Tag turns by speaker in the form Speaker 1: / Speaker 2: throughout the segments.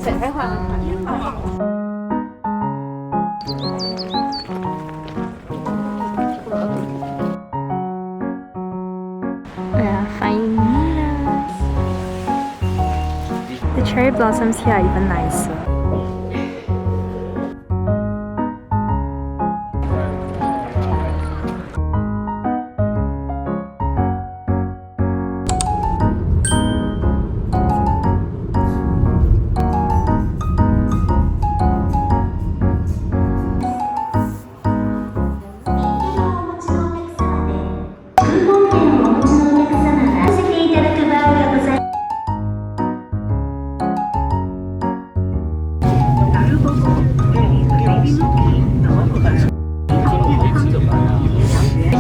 Speaker 1: 水可以换换。
Speaker 2: The cherry blossoms here are even nicer.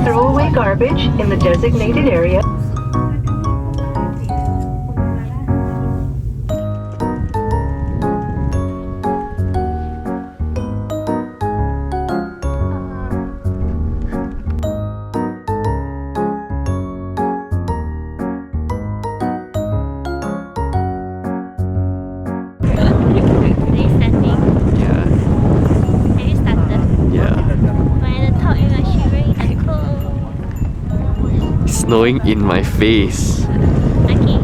Speaker 3: Throw away garbage in the designated area.
Speaker 4: Snowing in my face.
Speaker 1: Okay.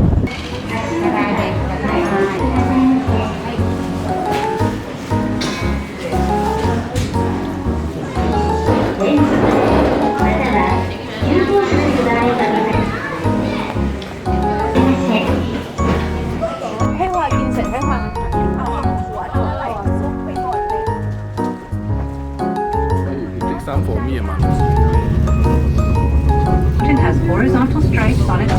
Speaker 5: Some for me, man.
Speaker 3: It has horizontal stripes on its.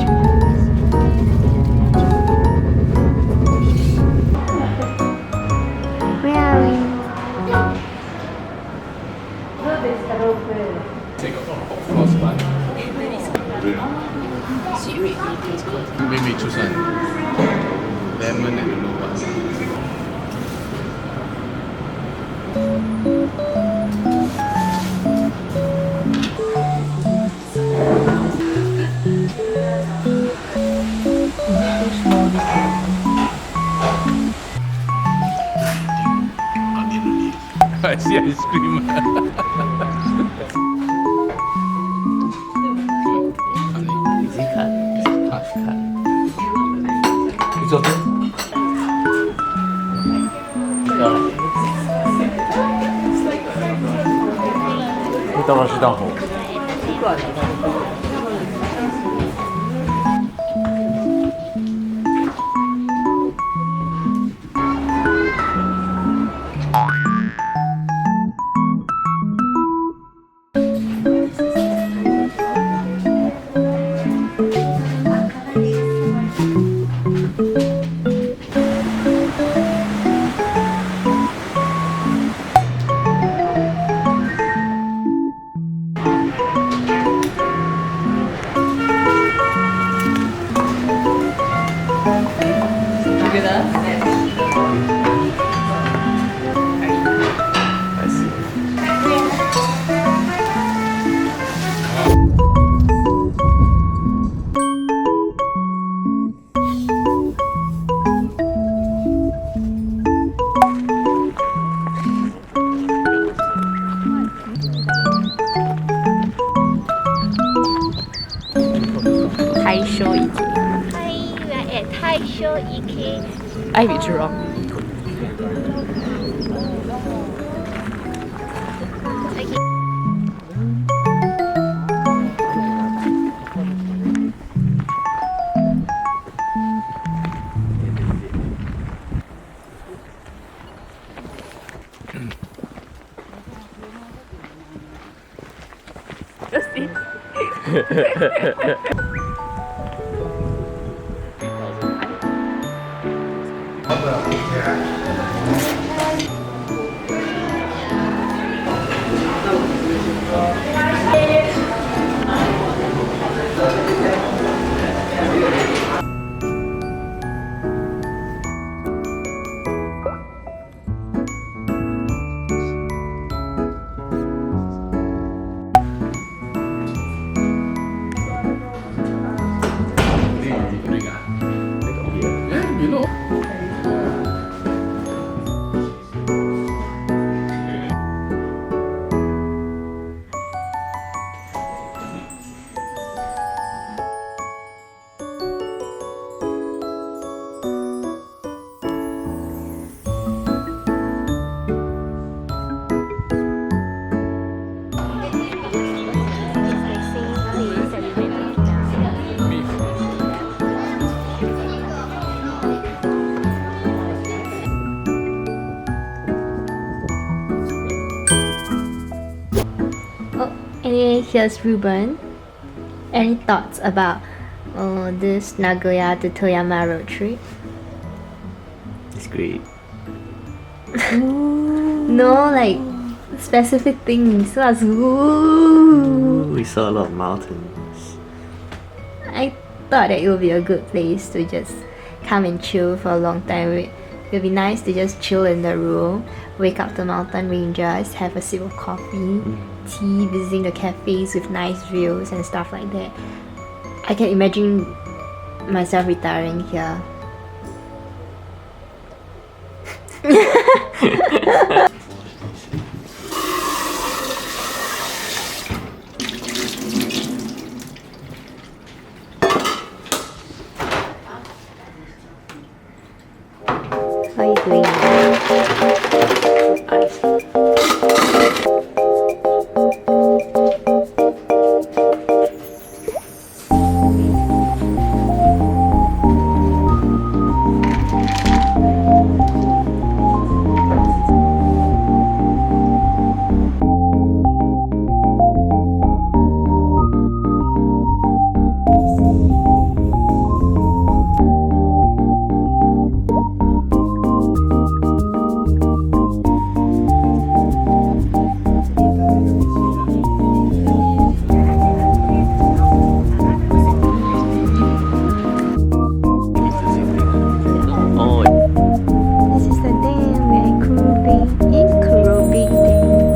Speaker 2: Where are we?
Speaker 5: Take a cross one. Maybe choose one. Lemon and no one. I see ice cream.
Speaker 4: Easy cut. Half cut.
Speaker 5: It's okay.
Speaker 4: I see.
Speaker 2: Taisho Ike.
Speaker 1: Hi, we are at Taisho Ike.
Speaker 2: I withdraw.
Speaker 1: Okay.
Speaker 2: Okay, here's Ruben. Any thoughts about this Nagoya to Toyama road trip?
Speaker 4: It's great.
Speaker 2: No, like specific things. Ooh.
Speaker 4: We saw a lot of mountains.
Speaker 2: I thought that it would be a good place to just come and chill for a long time. It would be nice to just chill in the room, wake up the mountain ranges, have a sip of coffee, tea, visiting the cafes with nice views and stuff like that. I can imagine myself retiring here. How are you doing?
Speaker 4: Oh,
Speaker 2: This is the dam where Kurobe Dam.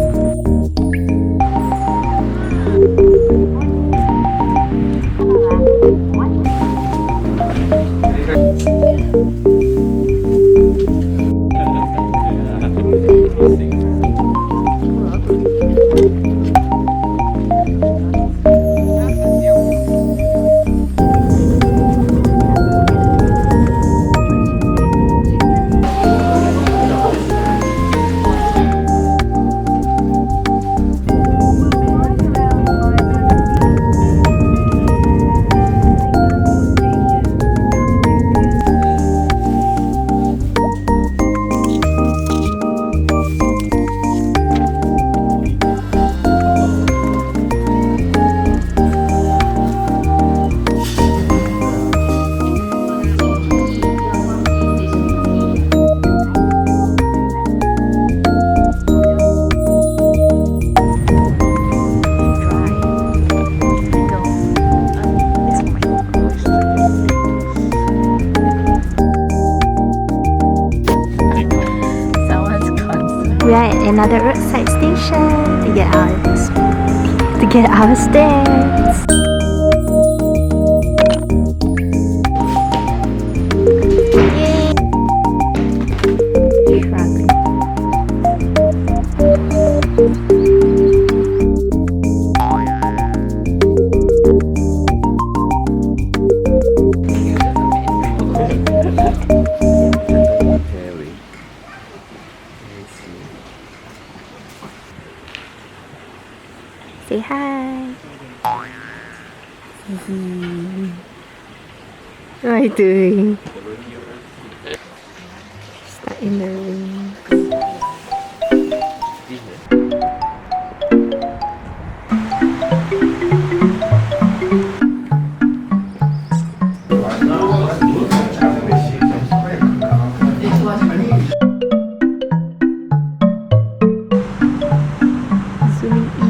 Speaker 2: We are at another roadside station to get our stamps. Yay! Shrug.
Speaker 4: Harry. Let's see.
Speaker 2: Say hi. What are you doing? Stuck in the rain. Zooming in.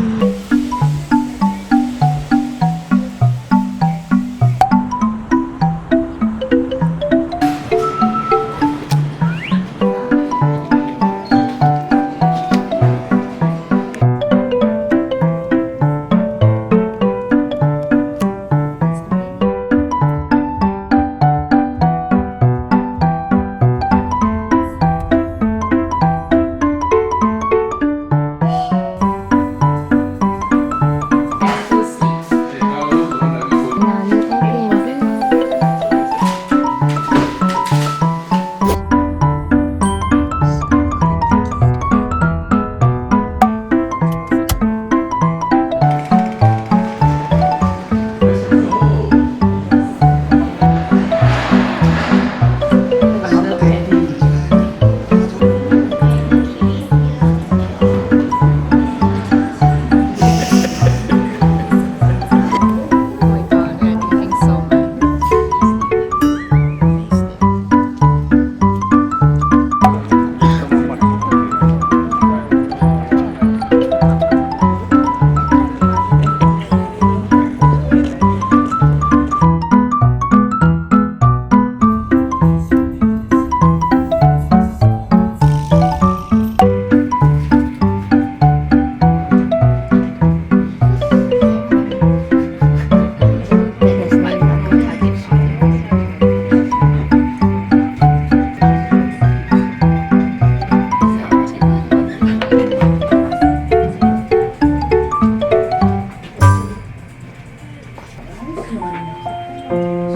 Speaker 2: Bye.